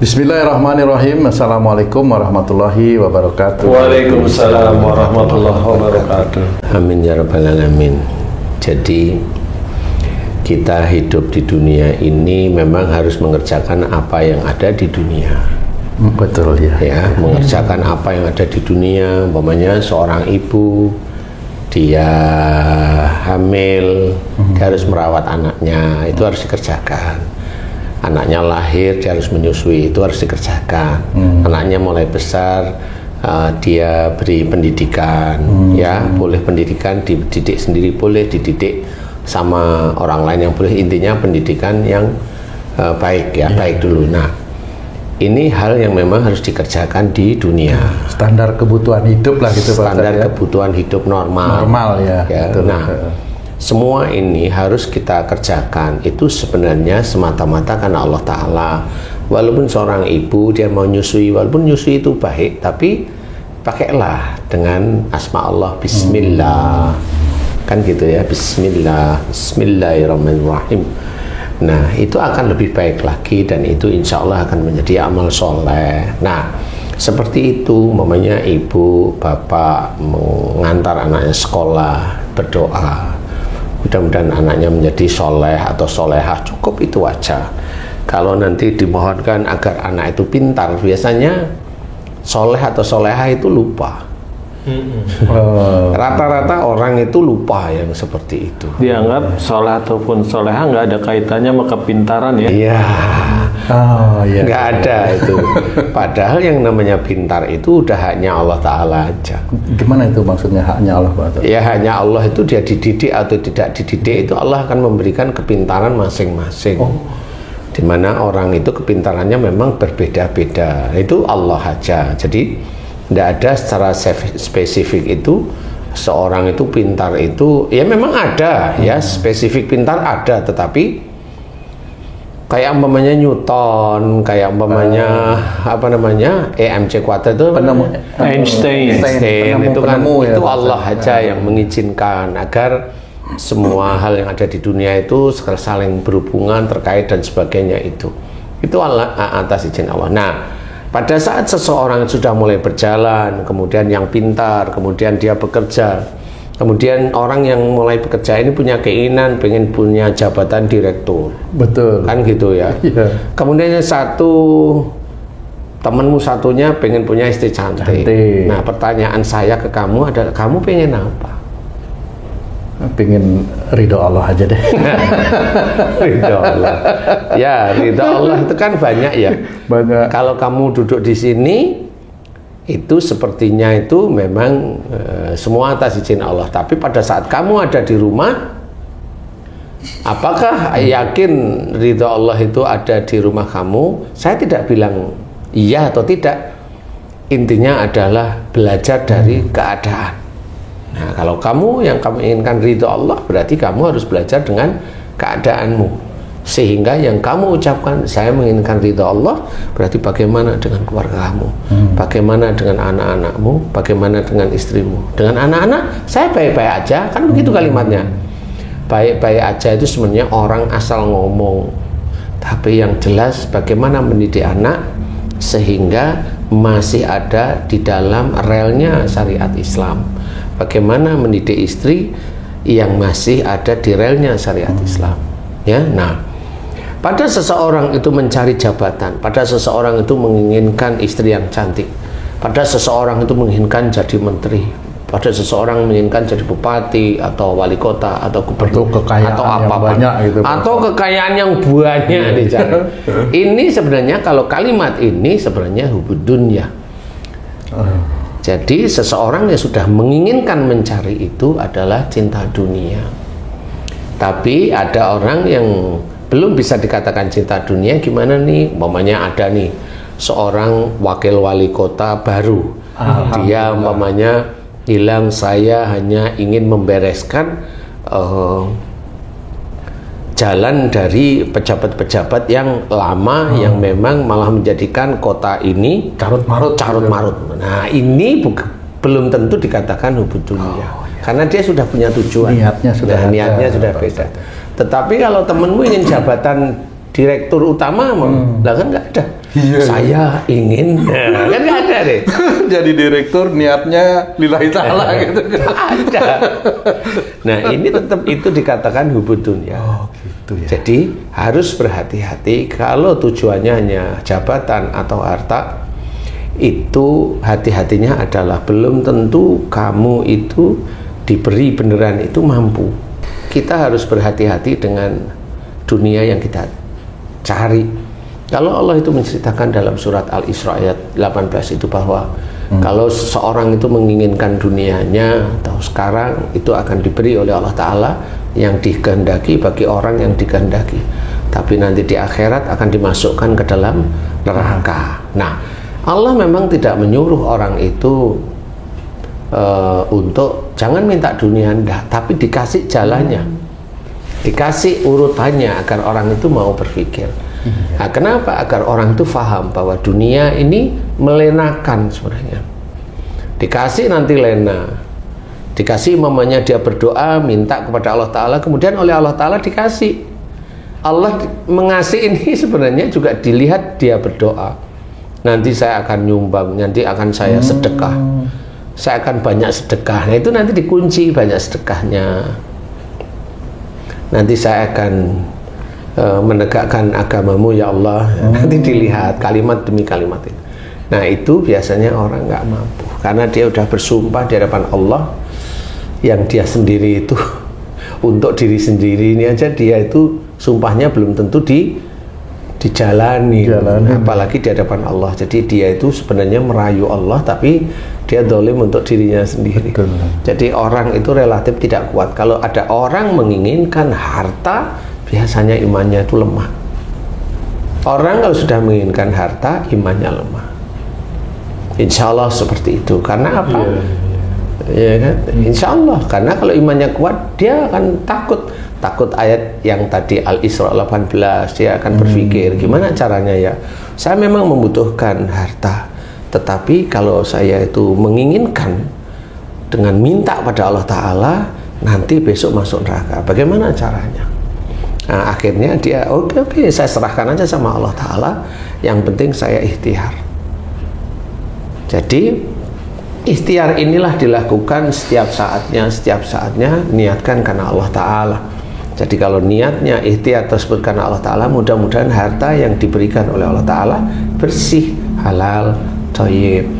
Bismillahirrahmanirrahim. Assalamualaikum warahmatullahi wabarakatuh. Waalaikumsalam warahmatullahi wabarakatuh. Amin ya rabbal alamin. Jadi kita hidup di dunia ini memang harus mengerjakan apa yang ada di dunia. Betul ya. Mengerjakan apa yang ada di dunia. Umpamanya seorang ibu, dia hamil, dia harus merawat anaknya, itu harus dikerjakan. Anaknya lahir, dia harus menyusui, itu harus dikerjakan. Anaknya mulai besar, dia beri pendidikan, ya boleh pendidikan, dididik sendiri boleh, dididik sama orang lain yang boleh, intinya pendidikan yang baik ya, baik dulu. Nah, ini hal yang memang harus dikerjakan di dunia. Standar kebutuhan hidup lah gitu. Standar kebutuhan hidup normal. Normal ya. Betul. Nah, semua ini harus kita kerjakan. Itu sebenarnya semata-mata karena Allah Ta'ala. Walaupun seorang ibu dia mau nyusui, walaupun nyusui itu baik, tapi pakailah dengan asma Allah, Bismillah. Kan gitu ya, Bismillah, Bismillahirrahmanirrahim. Nah, itu akan lebih baik lagi, dan itu insya Allah akan menjadi amal soleh. Nah, seperti itu, mamanya ibu, bapak mengantar anaknya sekolah, berdoa. Mudah-mudahan anaknya menjadi soleh atau solehah, cukup itu aja. Kalau nanti dimohonkan agar anak itu pintar, biasanya soleh atau solehah itu lupa. Rata-rata orang itu lupa yang seperti itu. Dianggap soleh ataupun solehah nggak ada kaitannya sama kepintaran ya? Iya. Nggak ada itu. Padahal yang namanya pintar itu udah haknya Allah Ta'ala aja. Gimana itu maksudnya haknya Allah Pak? Ya haknya Allah itu, dia dididik atau tidak dididik itu Allah akan memberikan kepintaran masing-masing. Dimana orang itu kepintarannya memang berbeda-beda. Itu Allah aja. Jadi tidak ada secara spesifik itu seorang itu pintar itu, ya memang ada ya, spesifik pintar ada, tetapi kayak umpamanya Newton, kayak umpamanya apa namanya EMC kuadrat itu Einstein itu kan itu Allah aja yang mengizinkan agar semua hal yang ada di dunia itu saling berhubungan, terkait dan sebagainya, itu Allah atas izin Allah. Nah, pada saat seseorang sudah mulai berjalan, kemudian yang pintar, kemudian dia bekerja, kemudian orang yang mulai bekerja ini punya keinginan pengen punya jabatan direktur. Betul. Kan gitu ya. Kemudian yang satu, temenmu satunya pengen punya istri cantik. Nah, pertanyaan saya ke kamu adalah, kamu pengen apa? Pengen ridho Allah aja deh. Ridho Allah. Ya, ridho Allah itu kan banyak ya. Banyak. Kalau kamu duduk di sini, itu sepertinya itu memang semua atas izin Allah. Tapi pada saat kamu ada di rumah, apakah yakin ridho Allah itu ada di rumah kamu? Saya tidak bilang iya atau tidak. Intinya adalah belajar dari keadaan. Nah, kalau kamu yang kamu inginkan ridho Allah, berarti kamu harus belajar dengan keadaanmu. Sehingga yang kamu ucapkan, saya menginginkan ridho Allah, berarti bagaimana dengan keluarga kamu, bagaimana dengan anak-anakmu, bagaimana dengan istrimu. Dengan anak-anak, saya baik-baik aja, kan begitu kalimatnya. Baik-baik aja itu sebenarnya orang asal ngomong. Tapi yang jelas bagaimana mendidik anak sehingga masih ada di dalam relnya syariat Islam. Bagaimana mendidik istri yang masih ada di relnya syariat Islam. Ya, nah, pada seseorang itu mencari jabatan, pada seseorang itu menginginkan istri yang cantik, pada seseorang itu menginginkan jadi menteri, pada seseorang menginginkan jadi bupati atau wali kota atau gubernur atau apa gitu, atau kekayaan yang banyak dicari. Ini sebenarnya, kalau kalimat ini sebenarnya hubud dunya. Jadi seseorang yang sudah menginginkan mencari itu adalah cinta dunia. Tapi ada orang yang belum bisa dikatakan cinta dunia. Gimana nih? Umpamanya ada nih seorang wakil wali kota baru. Dia umpamanya bilang, saya hanya ingin membereskan jalan dari pejabat-pejabat yang lama, yang memang malah menjadikan kota ini carut-marut. Nah, ini belum tentu dikatakan hubud dunia. Karena dia sudah punya tujuan. Niatnya sudah beda. Tetapi kalau temenmu ingin jabatan direktur utama, lah kan nggak ada. Saya ingin, kan nggak ada deh. Jadi direktur niatnya lillahi ta'ala gitu. Ada. Nah ini tetap itu dikatakan hubud dunya. Oh gitu ya. Jadi harus berhati-hati kalau tujuannya hanya jabatan atau harta, itu hati-hatinya adalah belum tentu kamu itu diberi beneran itu mampu. Kita harus berhati-hati dengan dunia yang kita cari. Kalau Allah itu menceritakan dalam surat Al-Isra ayat 18 itu bahwa kalau seseorang itu menginginkan dunianya atau sekarang itu akan diberi oleh Allah Ta'ala yang dikehendaki bagi orang yang dikehendaki, tapi nanti di akhirat akan dimasukkan ke dalam neraka. Nah, Allah memang tidak menyuruh orang itu untuk jangan minta dunia Anda, tapi dikasih jalannya, dikasih urutannya agar orang itu mau berpikir. Nah, kenapa? Agar orang itu paham bahwa dunia ini melenakan sebenarnya. Dikasih nanti lena, dikasih mamanya dia berdoa minta kepada Allah Ta'ala, kemudian oleh Allah Ta'ala dikasih. Allah mengasih ini sebenarnya juga dilihat dia berdoa. Nanti saya akan nyumbang, nanti akan saya sedekah, saya akan banyak sedekah. Nah itu nanti dikunci banyak sedekahnya. Nanti saya akan menegakkan agamamu ya Allah. Nanti dilihat kalimat demi kalimat itu. Nah itu biasanya orang nggak mampu karena dia udah bersumpah di hadapan Allah yang dia sendiri itu untuk diri sendiri ini aja dia itu sumpahnya belum tentu dijalani, apalagi di hadapan Allah. Jadi dia itu sebenarnya merayu Allah tapi dia dolim untuk dirinya sendiri. Betul. Jadi orang itu relatif tidak kuat. Kalau ada orang menginginkan harta, biasanya imannya itu lemah. Orang kalau sudah menginginkan harta, imannya lemah. Insya Allah seperti itu. Karena apa? Ya kan? Insya Allah. Karena kalau imannya kuat, dia akan takut ayat yang tadi Al-Isra 18. Dia akan berpikir, gimana caranya ya? Saya memang membutuhkan harta, tetapi kalau saya itu menginginkan dengan minta pada Allah Ta'ala, nanti besok masuk neraka. Bagaimana caranya? Nah, akhirnya dia oke, saya serahkan aja sama Allah Ta'ala, yang penting saya ikhtiar. Jadi ikhtiar inilah dilakukan setiap saatnya niatkan karena Allah Ta'ala. Jadi kalau niatnya ikhtiar tersebut karena Allah Ta'ala, mudah-mudahan harta yang diberikan oleh Allah Ta'ala bersih, halal, thayyib.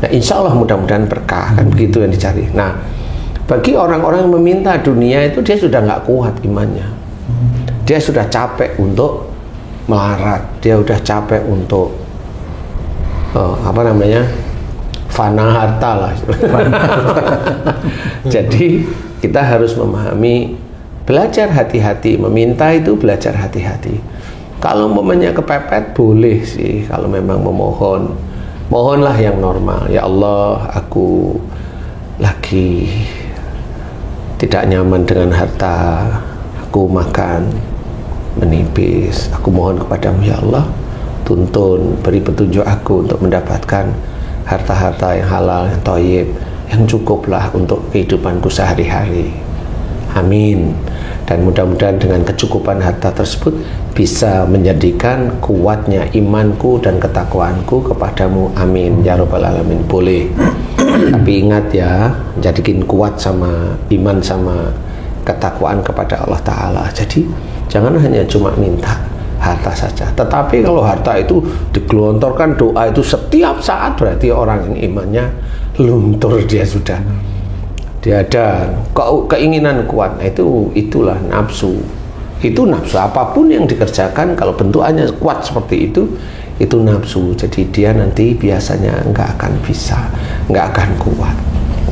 Nah insya Allah mudah-mudahan berkah, kan begitu yang dicari. Nah bagi orang-orang yang meminta dunia itu dia sudah nggak kuat imannya. Dia sudah capek untuk melarat, dia sudah capek untuk fana harta lah. Jadi kita harus memahami, belajar hati-hati, meminta itu belajar hati-hati. Kalau umpamanya kepepet boleh sih, kalau memang memohon, mohonlah yang normal. Ya Allah, aku lagi tidak nyaman dengan harta, aku makan menipis, aku mohon kepadamu ya Allah, tuntun, beri petunjuk aku untuk mendapatkan harta-harta yang halal, yang thayyib, yang cukuplah untuk kehidupanku sehari-hari. Amin. Dan mudah-mudahan dengan kecukupan harta tersebut bisa menjadikan kuatnya imanku dan ketakwaanku kepadamu. Amin ya rabbal alamin. Boleh, tapi ingat ya, jadikan kuat sama iman sama ketakwaan kepada Allah Ta'ala. Jadi jangan hanya cuma minta harta saja, tetapi kalau harta itu digelontorkan doa itu setiap saat, berarti orang yang imannya luntur, dia sudah, dia ada keinginan kuat. Nah, itulah nafsu. Itu nafsu, apapun yang dikerjakan kalau bentukannya kuat seperti itu nafsu. Jadi dia nanti biasanya nggak akan bisa, nggak akan kuat.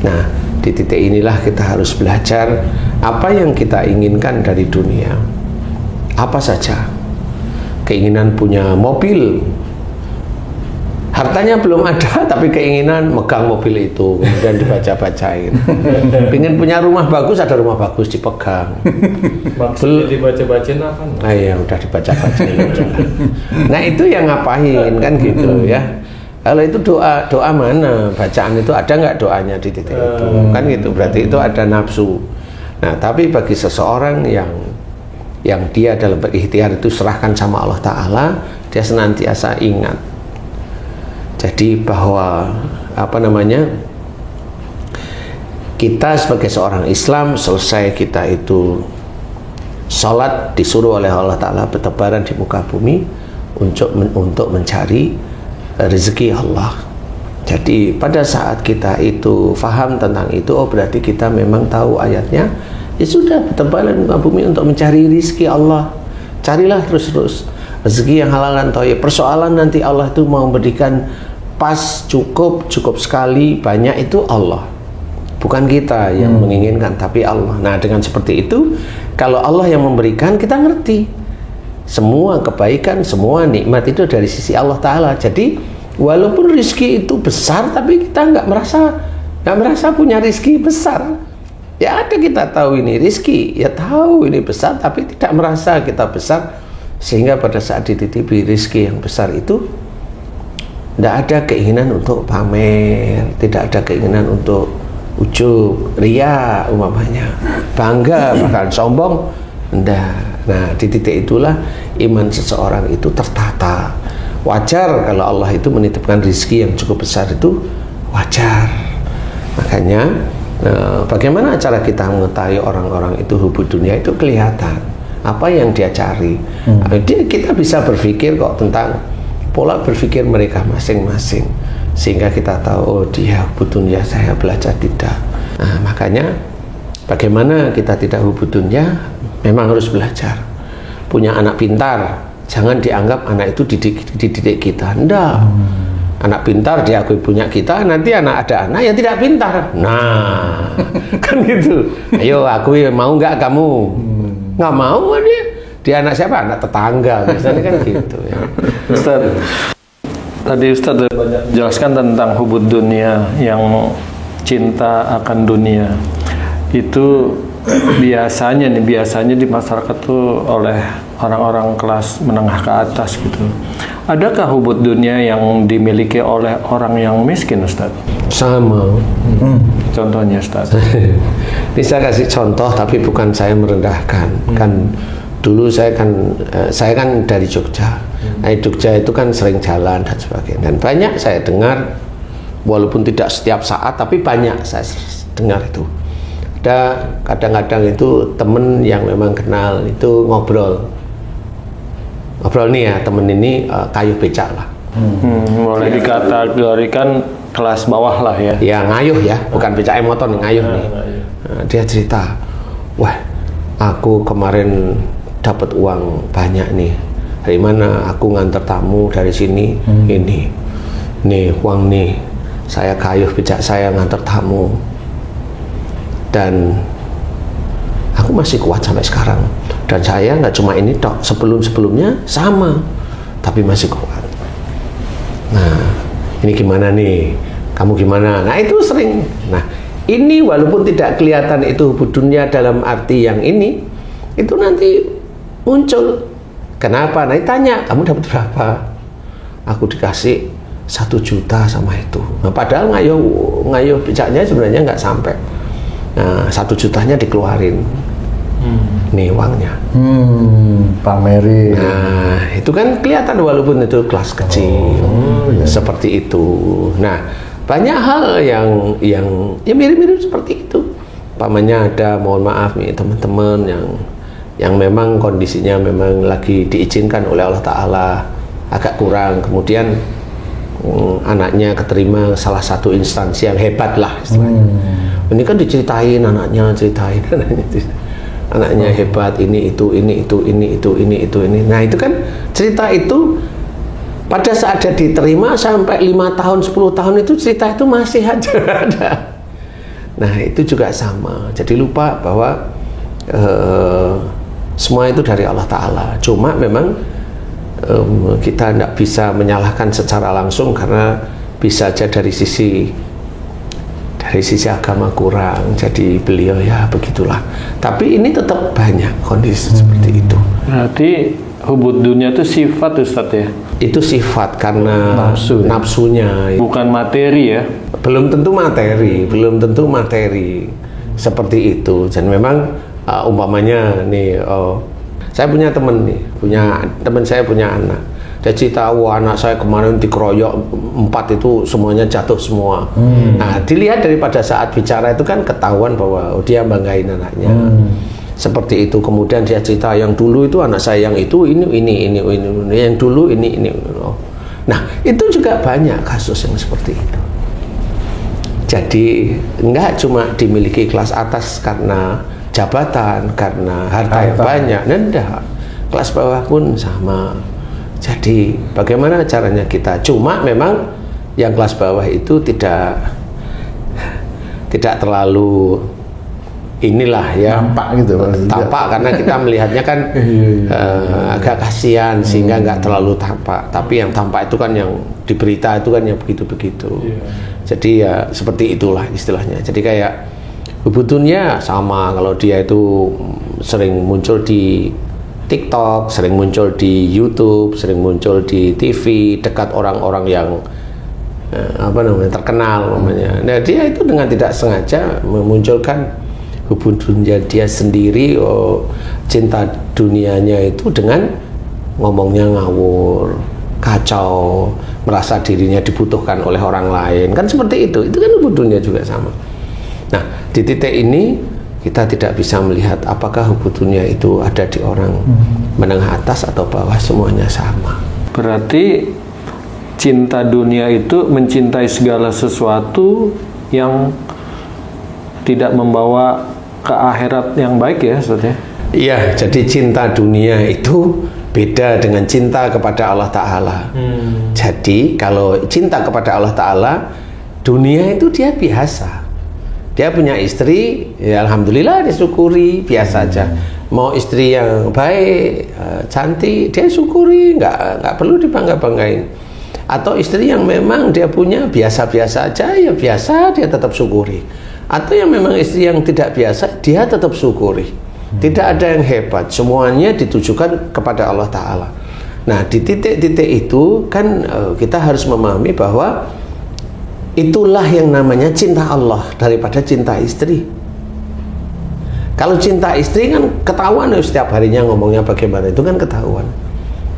Nah di titik inilah kita harus belajar apa yang kita inginkan dari dunia. Apa saja. Keinginan punya mobil, hartanya belum ada tapi keinginan megang mobil itu, kemudian dibaca-bacain. Pengen punya rumah bagus, ada rumah bagus dipegang. Maksudnya dibaca-bacain apa? Nah ya udah dibaca-bacain. Nah itu yang ngapain kan gitu ya. Kalau itu doa mana? Bacaan itu ada nggak doanya di titik itu? Kan gitu, berarti itu ada nafsu. Nah tapi bagi seseorang yang dia dalam berikhtiar itu serahkan sama Allah Ta'ala, dia senantiasa ingat. Jadi bahwa kita sebagai seorang Islam, selesai kita itu sholat, disuruh oleh Allah Ta'ala bertebaran di muka bumi untuk mencari rezeki Allah. Jadi pada saat kita itu faham tentang itu, oh berarti kita memang tahu ayatnya, ya sudah, bertebaran di muka bumi untuk mencari rezeki Allah. Carilah terus-terus rezeki yang halal dan thayyib. Persoalan nanti Allah itu mau memberikan pas, cukup sekali, banyak, itu Allah, bukan kita yang menginginkan, tapi Allah. Nah, dengan seperti itu, kalau Allah yang memberikan, kita ngerti semua kebaikan, semua nikmat itu dari sisi Allah Ta'ala. Jadi walaupun rizki itu besar, tapi kita nggak merasa punya rizki besar. Ya ada, kita tahu ini rizki, ya tahu ini besar, tapi tidak merasa kita besar. Sehingga pada saat dititipi rizki yang besar itu, tidak ada keinginan untuk pamer, tidak ada keinginan untuk ujub, ria umpamanya, bangga, bahkan sombong, enggak. Nah, di titik itulah iman seseorang itu tertata. Wajar kalau Allah itu menitipkan rizki yang cukup besar, itu wajar. Makanya bagaimana cara kita mengetahui orang-orang itu hubud dunia, itu kelihatan apa yang dia cari. Kita bisa berpikir kok tentang pola berpikir mereka masing-masing, sehingga kita tahu, oh dia hubud dunia, saya belajar tidak. Nah, makanya bagaimana kita tidak hubud dunia, memang harus belajar. Punya anak pintar, jangan dianggap anak itu dididik kita. Enggak. Anak pintar diakui punya kita, nanti ada anak yang tidak pintar. Nah, kan gitu. Ayo akui, mau nggak kamu? Nggak mau dia anak siapa? Anak tetangga misalnya, kan gitu ya. Ustaz, tadi Ustaz banyak jelaskan tentang hubud dunia, yang cinta akan dunia. Itu biasanya di masyarakat tuh oleh orang-orang kelas menengah ke atas gitu. Adakah hubud dunia yang dimiliki oleh orang yang miskin, Ustaz? Sama. Contohnya, Ustaz. Bisa kasih contoh, tapi bukan saya merendahkan. Kan dulu saya kan dari Jogja. Nah, Jogja itu kan sering jalan dan sebagainya. Dan banyak saya dengar, walaupun tidak setiap saat, tapi banyak saya dengar itu. Ada kadang-kadang itu temen yang memang kenal itu ngobrol nih ya, temen ini kayuh becak lah. Boleh dikategorikan kelas bawah lah ya. Ya ngayuh ya, bukan becak motor, ngayuh nih. Nah, dia cerita, wah aku kemarin dapat uang banyak nih. Dari mana? Aku nganter tamu dari sini. Ini nih uang nih, saya kayuh becak saya nganter tamu, dan aku masih kuat sampai sekarang. Dan saya nggak cuma ini tok, sebelumnya sama, tapi masih kuat. Nah, ini gimana nih? Kamu gimana? Nah, itu sering. Nah, ini walaupun tidak kelihatan itu hubud dunia dalam arti yang ini, itu nanti muncul. Kenapa? Nah, tanya, kamu dapat berapa? Aku dikasih 1 juta sama itu. Nah, padahal ngayuh becaknya sebenarnya nggak sampai. Nah, 1 jutanya dikeluarin. Nih uangnya. Pamerin. Nah, itu kan kelihatan walaupun itu kelas kecil. Iya. Seperti itu. Nah, banyak hal yang ya mirip-mirip seperti itu. Pamannya ada, mohon maaf nih teman-teman yang memang kondisinya memang lagi diizinkan oleh Allah Ta'ala agak kurang, kemudian anaknya keterima salah satu instansi yang hebat lah istilahnya. Ini kan diceritain anaknya hebat, ini itu. Nah, itu kan cerita itu pada saat dia diterima sampai 5 tahun, 10 tahun itu cerita itu masih aja ada. Nah, itu juga sama. Jadi lupa bahwa semua itu dari Allah Ta'ala. Cuma memang kita tidak bisa menyalahkan secara langsung, karena bisa aja dari sisi agama kurang, jadi beliau ya begitulah. Tapi ini tetap banyak kondisi seperti itu. Berarti hubud dunia itu sifat, Ustaz ya? Itu sifat karena nafsunya. Bukan materi ya? Belum tentu materi seperti itu. Dan memang umpamanya nih, saya punya teman saya punya anak. Dia cerita, wah anak saya kemarin dikeroyok 4 itu semuanya jatuh semua. Nah, dilihat daripada saat bicara itu kan ketahuan bahwa dia banggain anaknya. Seperti itu. Kemudian dia cerita yang dulu itu anak saya yang itu ini yang dulu ini. Nah, itu juga banyak kasus yang seperti itu. Jadi enggak cuma dimiliki kelas atas karena jabatan, karena harta yang banyak, enggak. Kelas bawah pun sama. Jadi bagaimana caranya kita? Cuma memang yang kelas bawah itu tidak terlalu inilah ya, tampak gitu, tampak karena kita melihatnya kan agak kasihan sehingga nggak terlalu tampak. Tapi yang tampak itu kan yang di berita itu kan yang begitu-begitu. Jadi ya seperti itulah istilahnya. Jadi kayak Hubudunnya sama, kalau dia itu sering muncul di TikTok, sering muncul di YouTube, sering muncul di TV, dekat orang-orang yang terkenal namanya. Nah, dia itu dengan tidak sengaja memunculkan hubungannya dia sendiri, cinta dunianya itu dengan ngomongnya ngawur, kacau, merasa dirinya dibutuhkan oleh orang lain. Kan seperti itu kan hubungannya juga sama. Nah, di titik ini kita tidak bisa melihat apakah hubungannya itu ada di orang menengah atas atau bawah, semuanya sama. Berarti cinta dunia itu mencintai segala sesuatu yang tidak membawa ke akhirat yang baik ya, Ustaz ya? Iya, jadi cinta dunia itu beda dengan cinta kepada Allah Ta'ala. Jadi kalau cinta kepada Allah Ta'ala, dunia itu dia biasa. Dia punya istri, ya alhamdulillah disyukuri, biasa aja. Mau istri yang baik, cantik, dia syukuri, nggak perlu dibangga-banggain. Atau istri yang memang dia punya biasa-biasa aja, ya biasa, dia tetap syukuri. Atau yang memang istri yang tidak biasa, dia tetap syukuri. Tidak ada yang hebat, semuanya ditujukan kepada Allah Ta'ala. Nah, di titik-titik itu kan kita harus memahami bahwa itulah yang namanya cinta Allah daripada cinta istri. Kalau cinta istri kan ketahuan setiap harinya ngomongnya bagaimana, itu kan ketahuan.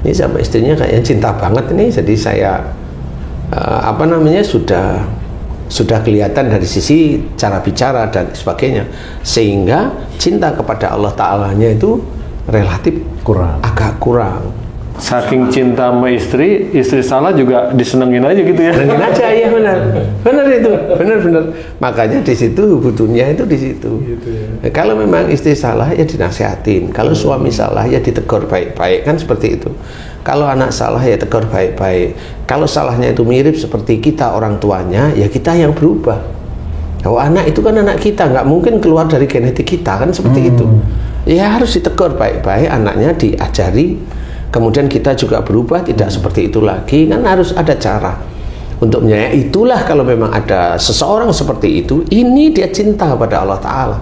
Ini sama istrinya kayaknya cinta banget ini, jadi saya sudah kelihatan dari sisi cara bicara dan sebagainya, sehingga cinta kepada Allah Ta'alanya itu relatif agak kurang. Saking cinta sama istri salah juga disenengin aja gitu ya. Senengin aja, iya benar itu, benar. Makanya di situ hubungannya itu di situ. Gitu ya. Kalau memang istri salah ya dinasihatin, kalau suami salah ya ditegur baik-baik, kan seperti itu. Kalau anak salah ya tegur baik-baik. Kalau salahnya itu mirip seperti kita orang tuanya, ya kita yang berubah. Kalau anak itu kan anak kita, nggak mungkin keluar dari genetik kita, kan seperti itu. Ya harus ditegur baik-baik, anaknya diajari. Kemudian kita juga berubah, tidak seperti itu lagi, kan harus ada cara untuk menyayangi. Itulah kalau memang ada seseorang seperti itu, ini dia cinta pada Allah Ta'ala.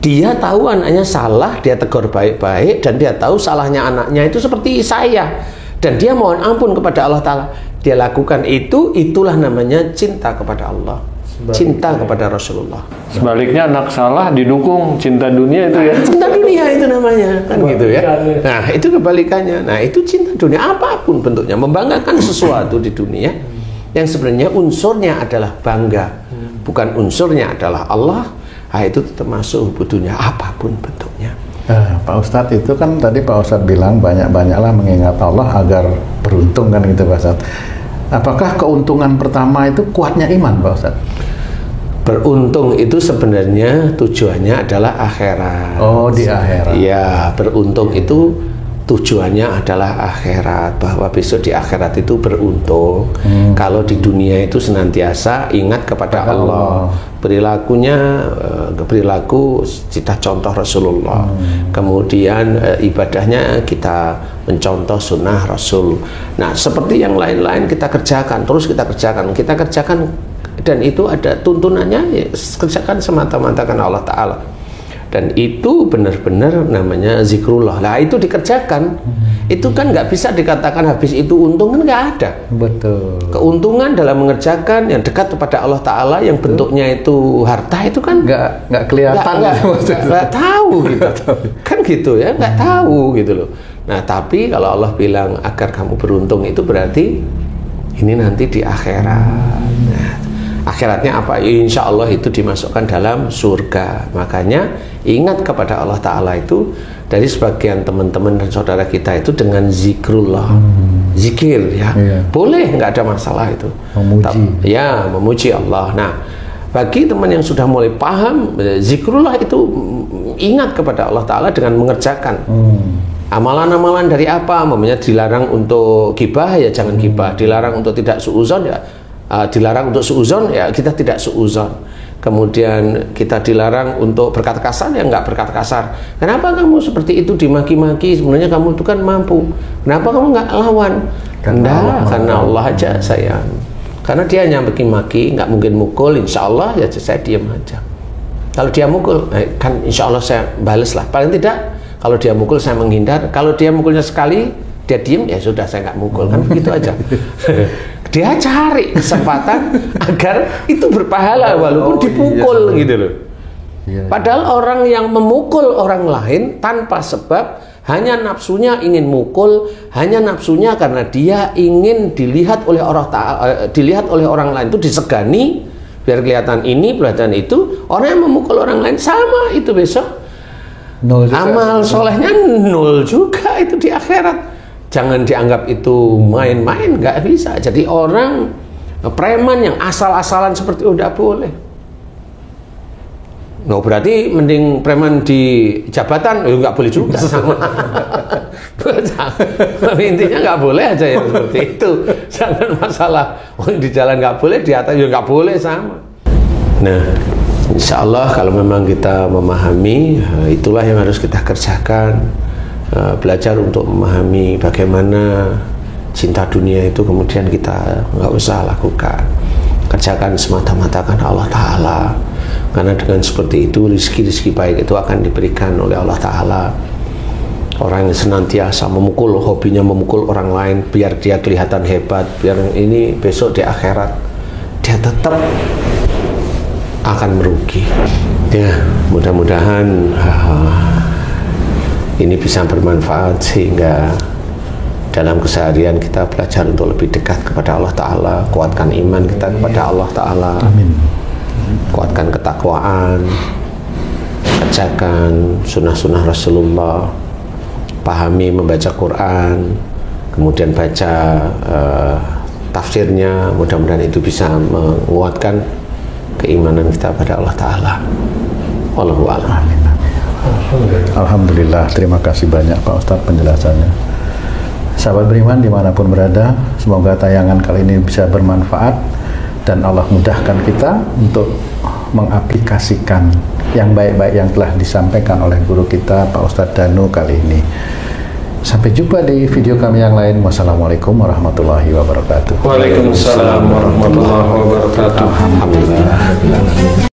Dia tahu anaknya salah, dia tegur baik-baik, dan dia tahu salahnya anaknya itu seperti saya, dan dia mohon ampun kepada Allah Ta'ala. Dia lakukan itu, itulah namanya cinta kepada Allah, cinta kepada Rasulullah. Sebaliknya anak salah didukung cinta dunia itu ya. Cinta dunia itu namanya, kan gitu ya. Nah, itu kebalikannya. Nah, itu cinta dunia apapun bentuknya, membanggakan sesuatu di dunia yang sebenarnya unsurnya adalah bangga, bukan unsurnya adalah Allah. Nah, itu termasuk hubungannya apapun bentuknya. Pak Ustadz, itu kan tadi Pak Ustadz bilang banyak-banyaklah mengingat Allah agar beruntung, kan gitu Pak Ustadz. Apakah keuntungan pertama itu kuatnya iman Pak Ustadz? Beruntung itu sebenarnya tujuannya adalah akhirat. Oh, di akhirat. Iya, beruntung itu tujuannya adalah akhirat, bahwa besok di akhirat itu beruntung. Kalau di dunia itu senantiasa ingat kepada Allah. Perilakunya perilaku kita contoh Rasulullah. Kemudian ibadahnya kita mencontoh sunnah Rasul. Nah, seperti yang lain-lain kita kerjakan, terus kita kerjakan, dan itu ada tuntunannya, ya, kerjakan semata-mata karena Allah Ta'ala. Dan itu benar-benar namanya zikrullah. Nah, itu dikerjakan. Itu kan nggak bisa dikatakan habis itu untung, kan nggak ada. Betul. Keuntungan dalam mengerjakan yang dekat kepada Allah Ta'ala, yang bentuknya itu harta, itu kan nggak kelihatan. Nggak tahu gitu. Kan gitu ya, nggak tahu gitu loh. Nah, tapi kalau Allah bilang agar kamu beruntung itu berarti ini nanti di akhirat. Nah, akhiratnya apa? Insya Allah itu dimasukkan dalam surga. Makanya ingat kepada Allah Ta'ala itu dari sebagian teman-teman dan saudara kita itu dengan zikrullah, zikir ya, boleh, nggak ada masalah itu. Memuji. Ya, memuji Allah. Nah, bagi teman yang sudah mulai paham, zikrullah itu ingat kepada Allah Ta'ala dengan mengerjakan amalan-amalan dari apa, namanya dilarang untuk gibah ya jangan gibah, dilarang untuk tidak suuzon ya, dilarang untuk suuzon ya kita tidak suuzon. Kemudian kita dilarang untuk berkata kasar ya nggak berkata kasar. Kenapa kamu seperti itu dimaki-maki? Sebenarnya kamu itu kan mampu. Kenapa kamu nggak lawan? Karena Allah aja sayang. Karena dia hanya maki-maki, nggak mungkin mukul. Insya Allah ya saya diam aja. Kalau dia mukul, kan insya Allah saya bales lah. Paling tidak kalau dia mukul saya menghindar. Kalau dia mukulnya sekali, dia diem ya sudah saya nggak mukul. Kan begitu aja. Dia cari kesempatan agar itu berpahala walaupun dipukul gitu loh. Padahal orang yang memukul orang lain tanpa sebab, hanya nafsunya ingin mukul, hanya nafsunya karena dia ingin dilihat oleh orang lain itu disegani, biar kelihatan ini, kelihatan itu. Orang yang memukul orang lain sama itu besok amal solehnya nol juga itu di akhirat. Jangan dianggap itu main-main, nggak bisa. Jadi orang preman yang asal-asalan seperti itu nggak boleh. No, berarti mending preman di jabatan nggak boleh juga sama. Intinya nggak boleh aja yang seperti itu. Jangan masalah di jalan nggak boleh, di atas juga nggak boleh sama. Nah, insya Allah kalau memang kita memahami, itulah yang harus kita kerjakan. Belajar untuk memahami bagaimana cinta dunia itu kemudian kita nggak usah lakukan, kerjakan semata-mata karena Allah Ta'ala, karena dengan seperti itu rizki-rizki baik itu akan diberikan oleh Allah Ta'ala. Orang yang senantiasa memukul, hobinya memukul orang lain biar dia kelihatan hebat, biar ini besok di akhirat dia tetap akan merugi ya. Mudah-mudahan ini bisa bermanfaat sehingga dalam keseharian kita belajar untuk lebih dekat kepada Allah Ta'ala, kuatkan iman kita kepada Allah Ta'ala. Amin. Kuatkan ketakwaan, kerjakan sunnah-sunnah Rasulullah, pahami membaca Quran, kemudian baca tafsirnya. Mudah-mudahan itu bisa menguatkan keimanan kita pada Allah Ta'ala. Wallahu a'lam. Alhamdulillah, terima kasih banyak Pak Ustadz penjelasannya. Sahabat beriman dimanapun berada, semoga tayangan kali ini bisa bermanfaat dan Allah mudahkan kita untuk mengaplikasikan yang baik-baik yang telah disampaikan oleh guru kita Pak Ustadz Danu kali ini. Sampai jumpa di video kami yang lain. Wassalamualaikum warahmatullahi wabarakatuh. Waalaikumsalam warahmatullahi wabarakatuh. Alhamdulillah.